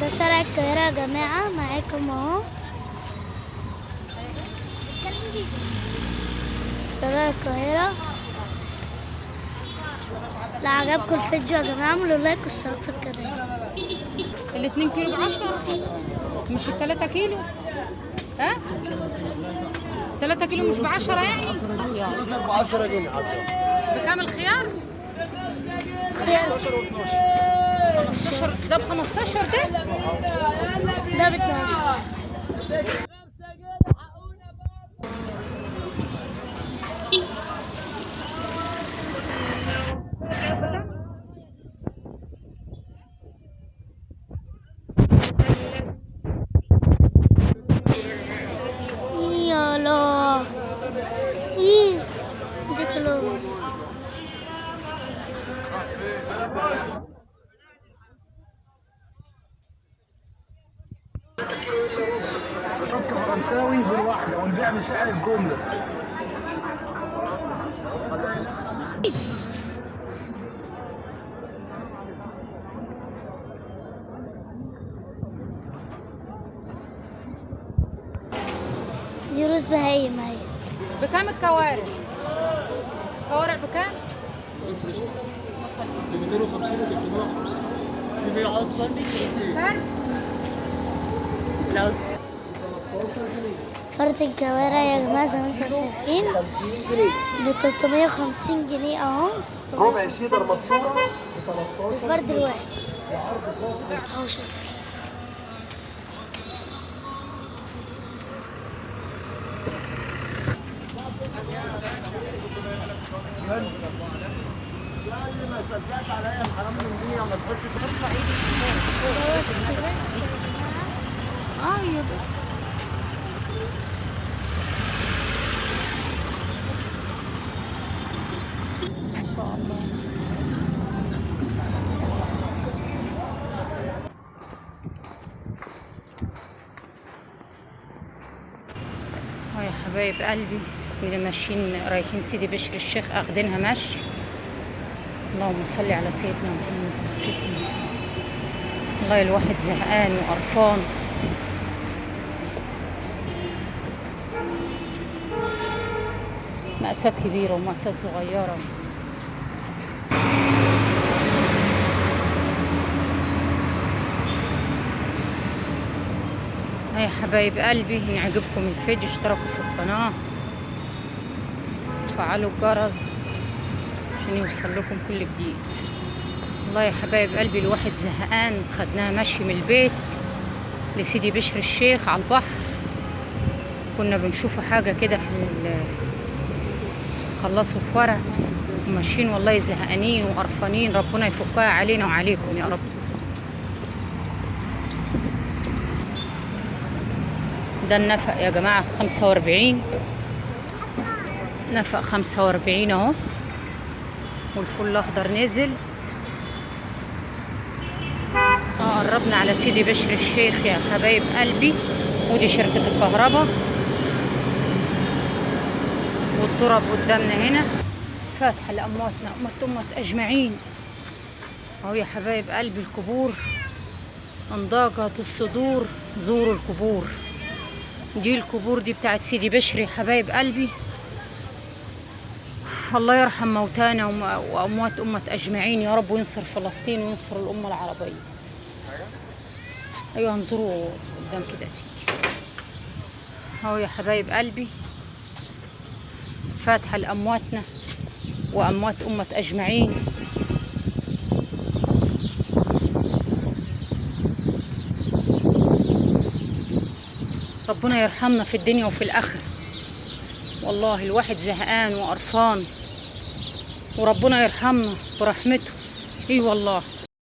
ده شارع القاهرة يا جماعة، معاكم اهو شارع القاهرة. لو عجبكم الفيديو يا جماعة اعملوا لايك واشتراك في القناة. ال2 كيلو ب10 مش ال3 كيلو. ها 3 كيلو مش ب10 يعني؟ ب 10 جنيه. بكام الخيار؟ خيار 15. ده ب15 ده ب12. يلا ايه دي كلهم. فرنساوي بالواحدة ونبيع بسعر الجملة. دي رز بهايم اهي. بكام الكوارع؟ الكوارع بكام؟ ب 250 و 350. في بيع اصلا كام؟ فرد الكوارع يا جماعة زي ما انتم شايفين 50 جنيه. ب 350 جنيه اهو. ربع شيدر مبشورة الفرد الواحد اهو شوف. ما صدقش عليا الحرام من دي ما تحطش. يبقى ما شاء الله. يا حبايب قلبي اللي ماشيين رايحين سيدي بشر الشيخ اخدينها مشي. اللهم صل على سيدنا محمد سيدنا. والله الواحد زهقان وقرفان. مأساة كبيرة ومأساة صغيرة. يا حبايب قلبي إن عجبكم الفيديو اشتركوا في القناة وفعلوا الجرس عشان يوصل لكم كل جديد. والله يا حبايب قلبي الواحد زهقان. خدناها مشي من البيت لسيدي بشر الشيخ على البحر. كنا بنشوفوا حاجة كده في خلصوا في ورق وماشيين والله زهقانين وقرفانين. ربنا يفكها علينا وعليكم يا رب. ده النفق يا جماعة 45 نفق 45 اهو. والفل الاخضر نزل. قربنا على سيدي بشر الشيخ يا حبايب قلبي. ودي شركة الكهرباء والتراب قدامنا هنا. فاتحة لأمواتنا أمة أجمعين اهو يا حبايب قلبي. القبور انضاقت الصدور زوروا القبور. دي القبور دي بتاعت سيدي بشر يا حبايب قلبي. الله يرحم موتانا وأموات أمة أجمعين يا رب، وينصر فلسطين وينصر الأمة العربية. أيوة انظروا قدام كده يا سيدي اهو يا حبايب قلبي. فاتحة لأمواتنا وأموات أمة أجمعين. ربنا يرحمنا في الدنيا وفي الآخرة. والله الواحد زهقان وقرفان وربنا يرحمنا برحمته. اي والله.